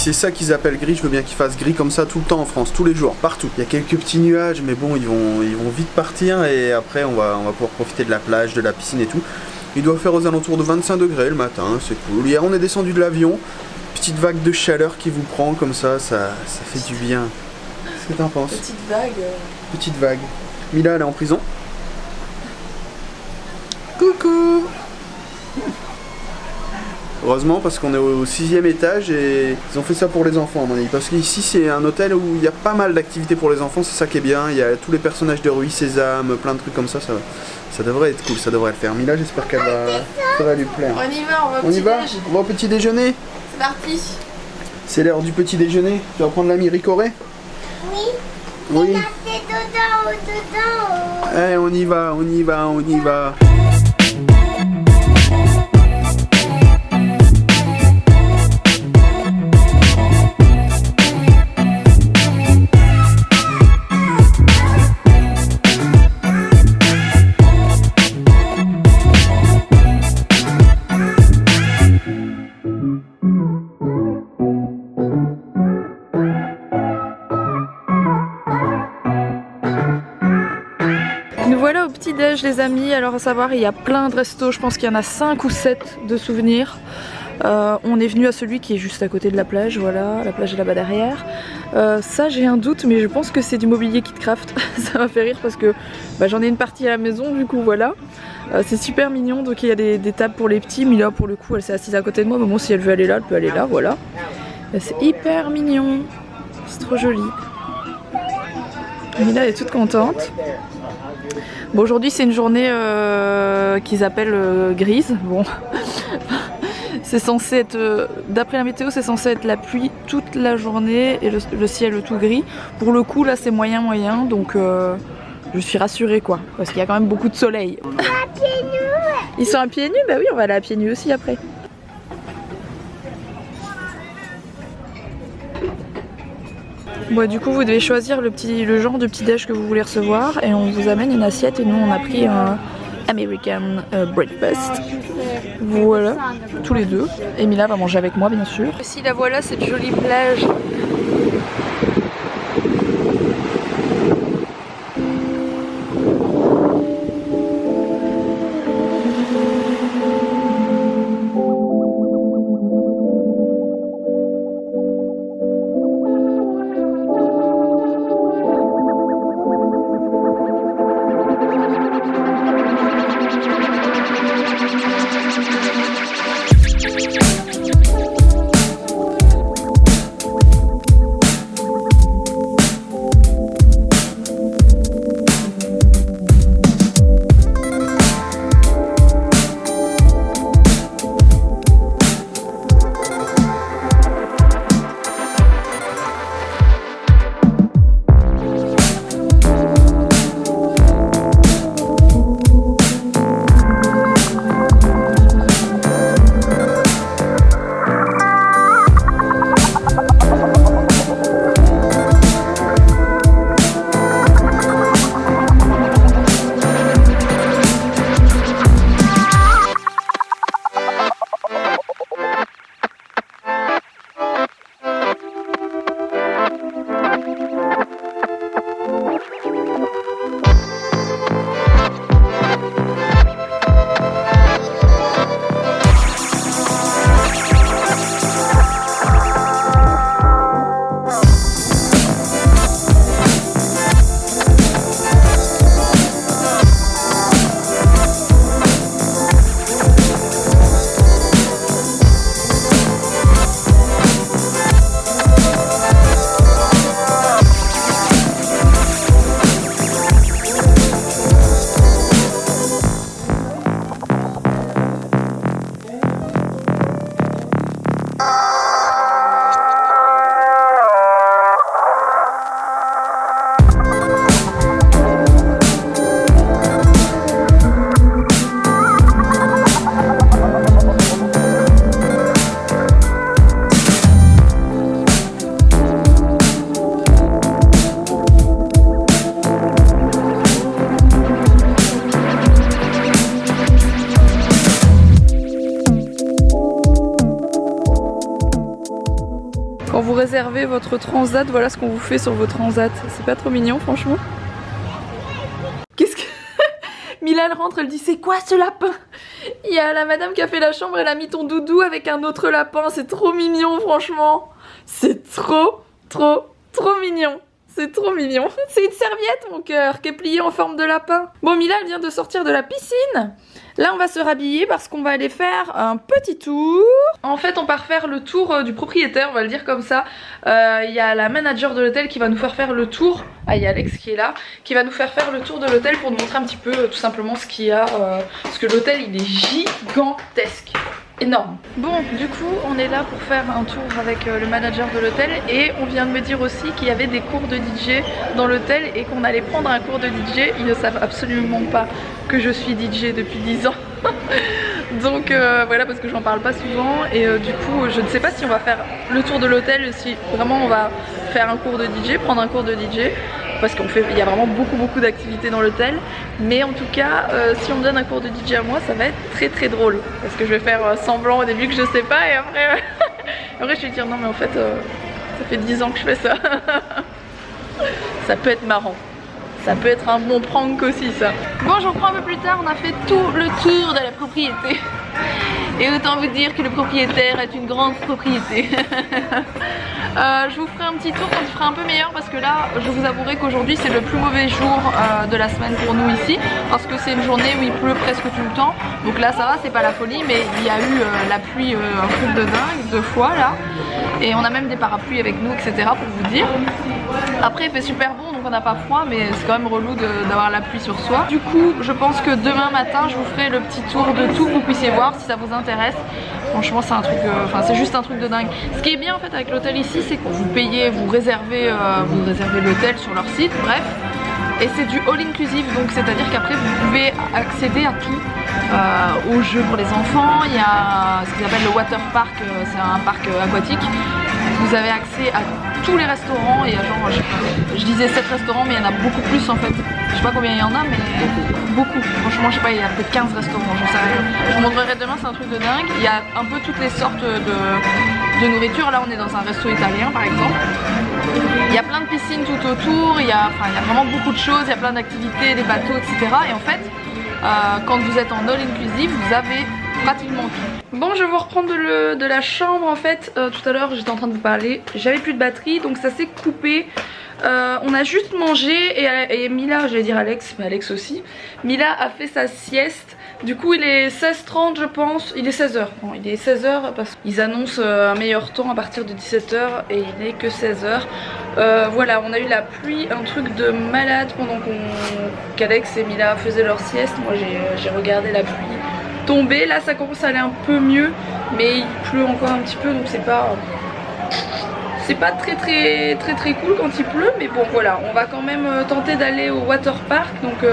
c'est ça qu'ils appellent gris, je veux bien qu'il fasse gris comme ça tout le temps en France, tous les jours, partout. Il y a quelques petits nuages, mais bon, ils vont vite partir et après on va pouvoir profiter de la plage, de la piscine et tout. Il doit faire aux alentours de 25 degrés le matin, c'est cool. Hier on est descendu de l'avion, petite vague de chaleur qui vous prend comme ça fait du bien. Qu'est-ce que t'en penses? Petite vague. Petite vague. Mila, elle est en prison. Coucou. Heureusement parce qu'on est au 6e étage et ils ont fait ça pour les enfants à mon avis. Parce qu'ici c'est un hôtel où il y a pas mal d'activités pour les enfants, c'est ça qui est bien. Il y a tous les personnages de Rui Sésame, plein de trucs comme ça, ça devrait être cool, ça devrait le faire. Mila, j'espère que ça va lui plaire. On y va, on va au petit déjeuner. C'est parti. C'est l'heure du petit déjeuner. Tu vas prendre la miricorée? Oui. C'est dedans. Eh, on y va. Nous voilà au petit-déj les amis, alors à savoir il y a plein de restos, je pense qu'il y en a 5 ou 7 de souvenirs. On est venu à celui qui est juste à côté de la plage, voilà, la plage est là-bas derrière. Ça j'ai un doute mais je pense que c'est du mobilier KitKraft, ça m'a fait rire parce que j'en ai une partie à la maison du coup voilà. C'est super mignon, donc il y a des tables pour les petits, Mila pour le coup elle s'est assise à côté de moi, mais bon si elle veut aller là, elle peut aller là, voilà. C'est hyper mignon, c'est trop joli. Mila est toute contente. Bon, aujourd'hui c'est une journée qu'ils appellent grise. Bon, c'est censé être, d'après la météo, c'est censé être la pluie toute la journée et le ciel tout gris. Pour le coup là c'est moyen, donc je suis rassurée quoi, parce qu'il y a quand même beaucoup de soleil. À pieds nus. Ils sont à pieds nus? Bah oui, on va aller à pieds nus aussi après. Bon, du coup vous devez choisir le genre de petit déj que vous voulez recevoir et on vous amène une assiette et nous on a pris un American breakfast. Voilà, tous les deux. Et Mila va manger avec moi bien sûr. Ici la voilà, cette jolie plage. Quand vous réservez votre transat, voilà ce qu'on vous fait sur vos transats. C'est pas trop mignon franchement. Qu'est-ce que... Mila elle rentre, elle dit c'est quoi ce lapin? Il y a la madame qui a fait la chambre, elle a mis ton doudou avec un autre lapin. C'est trop mignon franchement. C'est trop mignon. C'est trop mignon. C'est une serviette mon cœur qui est pliée en forme de lapin. Bon Mila elle vient de sortir de la piscine. Là on va se rhabiller parce qu'on va aller faire un petit tour. En fait on part faire le tour du propriétaire, on va le dire comme ça. Il y a la manager de l'hôtel qui va nous faire le tour. Ah il y a Alex qui est là, qui va nous faire le tour de l'hôtel pour nous montrer un petit peu tout simplement ce qu'il y a. Parce que l'hôtel il est gigantesque. Énorme. Bon du coup on est là pour faire un tour avec le manager de l'hôtel et on vient de me dire aussi qu'il y avait des cours de DJ dans l'hôtel et qu'on allait prendre un cours de DJ. Ils ne savent absolument pas que je suis DJ depuis 10 ans. Donc voilà parce que j'en parle pas souvent et du coup je ne sais pas si on va faire le tour de l'hôtel, si vraiment on va faire un cours de DJ, prendre un cours de DJ. Parce qu'il y a vraiment beaucoup d'activités dans l'hôtel. Mais en tout cas, si on me donne un cours de DJ à moi, ça va être très drôle. Parce que je vais faire semblant au début que je sais pas et après, après je vais dire non mais en fait, ça fait 10 ans que je fais ça. Ça peut être marrant. Ça peut être un bon prank aussi ça. Bon je reprends un peu plus tard, on a fait tout le tour de la propriété. Et autant vous dire que le propriétaire est une grande propriété. Je vous ferai un petit tour quand il fera un peu meilleur parce que là je vous avouerai qu'aujourd'hui c'est le plus mauvais jour de la semaine pour nous ici. Parce que c'est une journée où il pleut presque tout le temps. Donc là ça va, c'est pas la folie, mais il y a eu la pluie un truc de dingue 2 fois là. Et on a même des parapluies avec nous etc pour vous dire. Après il fait super bon donc on n'a pas froid mais c'est quand même relou d'avoir la pluie sur soi. Du coup je pense que demain matin je vous ferai le petit tour de tout que vous puissiez voir si ça vous intéresse. Franchement c'est un truc, c'est juste un truc de dingue. Ce qui est bien en fait avec l'hôtel ici c'est que vous payez, vous réservez l'hôtel sur leur site, bref. Et c'est du all inclusive donc c'est à dire qu'après vous pouvez accéder à tout. Aux jeux pour les enfants, il y a ce qu'ils appellent le water park, c'est un parc aquatique. Vous avez accès à tous les restaurants, il y a genre, je disais 7 restaurants mais il y en a beaucoup plus en fait. Je sais pas combien il y en a mais beaucoup. Franchement je sais pas, il y a peut-être 15 restaurants, j'en sais rien. Je vous montrerai demain, c'est un truc de dingue. Il y a un peu toutes les sortes de nourriture. Là on est dans un resto italien par exemple. Il y a plein de piscines tout autour, il y a vraiment beaucoup de choses, il y a plein d'activités, des bateaux etc. Et en fait quand vous êtes en all inclusive vous avez pratiquement tout. Bon je vais vous reprendre de la chambre en fait. Tout à l'heure j'étais en train de vous parler, j'avais plus de batterie donc ça s'est coupé. On a juste mangé et Mila, j'allais dire Alex, mais Alex aussi. Mila a fait sa sieste. Du coup il est 16h30 je pense, il est 16h. Non il est 16h parce qu'ils annoncent un meilleur temps à partir de 17h et il n'est que 16h. Voilà on a eu la pluie, un truc de malade pendant qu'Alex et Mila faisaient leur sieste. Moi j'ai regardé la pluie tomber, là ça commence à aller un peu mieux. Mais il pleut encore un petit peu donc c'est pas très cool quand il pleut. Mais bon voilà, on va quand même tenter d'aller au water park. Donc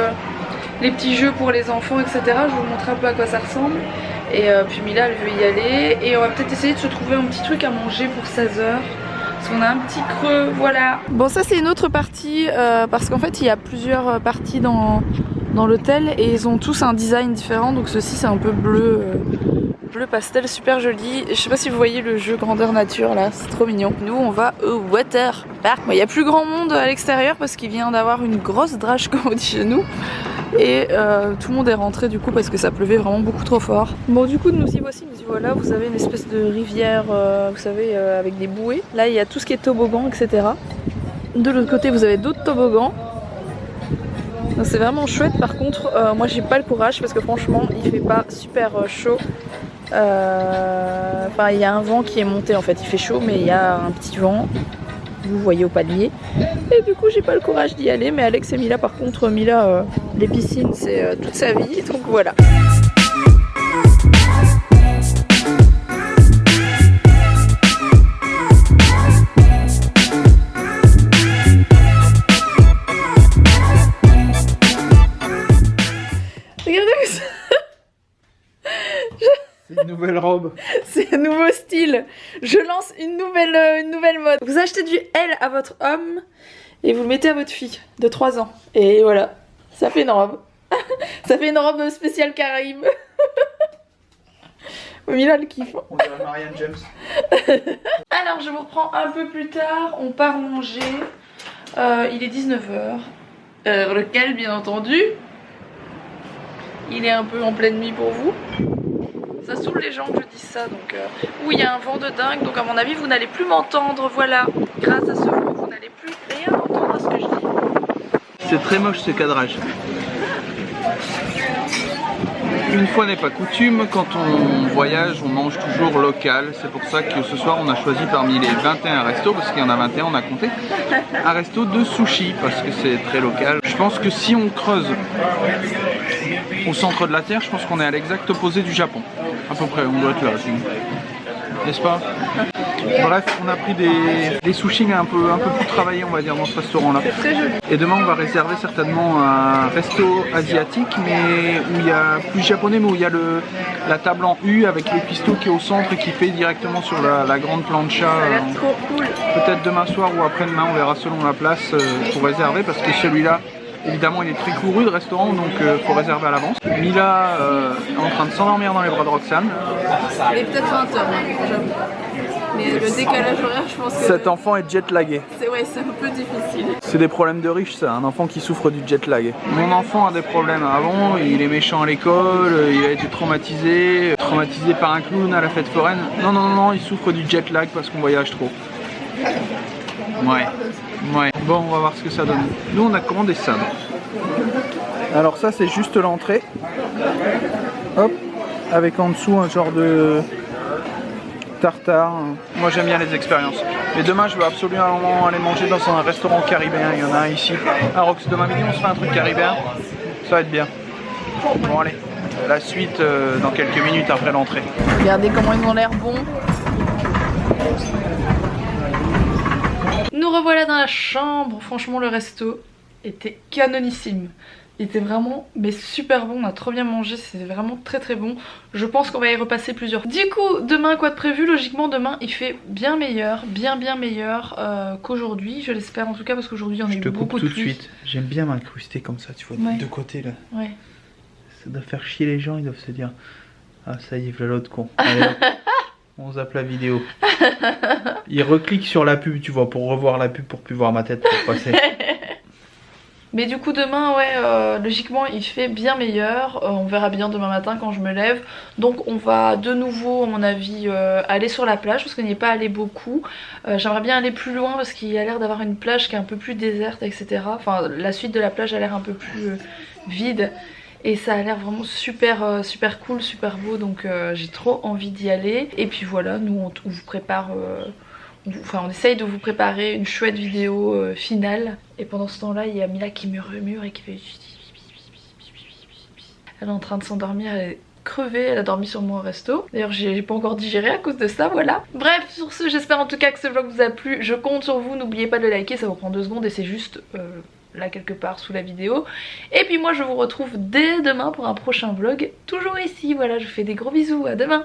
les petits jeux pour les enfants etc. Je vous montre un peu à quoi ça ressemble. Et puis Mila elle veut y aller. Et on va peut-être essayer de se trouver un petit truc à manger pour 16h. Parce qu'on a un petit creux, voilà. Bon ça c'est une autre partie parce qu'en fait il y a plusieurs parties dans l'hôtel et ils ont tous un design différent. Donc ceci c'est un peu bleu pastel, super joli. Je sais pas si vous voyez le jeu grandeur nature là, c'est trop mignon. Nous on va au water park. Il y a plus grand monde à l'extérieur parce qu'il vient d'avoir une grosse drache comme on dit chez nous. Et tout le monde est rentré du coup parce que ça pleuvait vraiment beaucoup trop fort. Bon du coup nous y voici, nous y voilà. Vous avez une espèce de rivière, vous savez, avec des bouées. Là il y a tout ce qui est toboggan etc. De l'autre côté vous avez d'autres toboggans. C'est vraiment chouette. Par contre moi j'ai pas le courage parce que franchement il fait pas super chaud. Enfin il y a un vent qui est monté en fait, il fait chaud mais il y a un petit vent. Vous voyez au palier. Et du coup j'ai pas le courage d'y aller. Mais Alex et Mila par contre, Mila les piscines c'est toute sa vie. Donc voilà. Regardez ça. C'est une nouvelle robe. C'est un nouveau style. Je lance une nouvelle mode. Vous achetez du L à votre homme et vous le mettez à votre fille de 3 ans. Et voilà, ça fait une robe. Ça fait une robe spéciale Caraïbes. Mila le kiffe. On dirait Marianne James. Alors je vous reprends un peu plus tard, on part manger, il est 19h, lequel bien entendu, il est un peu en pleine nuit pour vous. Ça saoule les gens que je dise ça, donc où il y a un vent de dingue, donc à mon avis vous n'allez plus m'entendre, voilà, grâce à ce vent vous n'allez plus rien entendre à ce que je dis. C'est très moche ce cadrage. Une fois n'est pas coutume, quand on voyage, on mange toujours local. C'est pour ça que ce soir, on a choisi parmi les 21 restos, parce qu'il y en a 21, on a compté, un resto de sushi, parce que c'est très local. Je pense que si on creuse au centre de la Terre, je pense qu'on est à l'exact opposé du Japon. À peu près, on doit être là, n'est-ce pas? Bref, on a pris des sushis un peu plus travaillés, on va dire, dans ce restaurant-là. C'est très joli. Et demain, on va réserver certainement un resto asiatique, mais où il y a plus japonais, mais où il y a la table en U avec le pisto qui est au centre et qui fait directement sur la grande plancha. Ça a l'air trop cool. Peut-être demain soir ou après-demain, on verra selon la place pour réserver, parce que celui-là, évidemment, il est très couru de restaurant, donc faut réserver à l'avance. Mila est en train de s'endormir dans les bras de Roxane. Il est peut-être 20h, j'avoue. Mais le décalage horaire, je pense que... Cet enfant est jet lagué. C'est un peu difficile. C'est des problèmes de riches, ça, un enfant qui souffre du jet lag. Mon enfant a des problèmes avant, il est méchant à l'école, il a été traumatisé par un clown à la fête foraine. Non, il souffre du jet lag parce qu'on voyage trop. Ouais. Bon, on va voir ce que ça donne. Nous, on a commandé ça. Alors ça, c'est juste l'entrée. Hop, avec en dessous un genre de tartare. Moi, j'aime bien les expériences. Et demain, je veux absolument aller manger dans un restaurant caribéen. Il y en a un ici. À Rox, demain midi, on se fait un truc caribéen. Ça va être bien. Bon, allez. La suite dans quelques minutes après l'entrée. Regardez comment ils ont l'air bons. Nous revoilà dans la chambre. Franchement, le resto était canonissime. Il était vraiment super bon, on a trop bien mangé, c'est vraiment très bon. Je pense qu'on va y repasser plusieurs fois. Du coup, demain, quoi de prévu? Logiquement, demain, il fait bien meilleur, bien meilleur qu'aujourd'hui, je l'espère en tout cas, parce qu'aujourd'hui, on a eu beaucoup de pluie. Je te coupe tout de suite, j'aime bien m'incruster comme ça, tu vois, de côté là. Ouais. Ça doit faire chier les gens, ils doivent se dire, ah ça y est, voilà l'autre con. Allez, hop. On zappe la vidéo. Il reclique sur la pub, tu vois, pour revoir la pub, pour plus voir ma tête pour passer. Mais du coup demain, logiquement il fait bien meilleur, on verra bien demain matin quand je me lève. Donc on va de nouveau à mon avis aller sur la plage parce qu'on n'y est pas allé beaucoup. J'aimerais bien aller plus loin parce qu'il y a l'air d'avoir une plage qui est un peu plus déserte, etc. Enfin la suite de la plage a l'air un peu plus vide. Et ça a l'air vraiment super cool, super beau, donc j'ai trop envie d'y aller. Et puis voilà, nous on vous prépare... on essaye de vous préparer une chouette vidéo finale. Et pendant ce temps là il y a Mila qui murmure et qui fait... Elle est en train de s'endormir, elle est crevée, elle a dormi sur moi au resto. D'ailleurs j'ai pas encore digéré à cause de ça, voilà. Bref, sur ce, j'espère en tout cas que ce vlog vous a plu. Je compte sur vous, n'oubliez pas de le liker, ça vous prend 2 secondes et c'est juste... là quelque part sous la vidéo. Et puis moi je vous retrouve dès demain pour un prochain vlog, toujours ici. Voilà, je vous fais des gros bisous, à demain.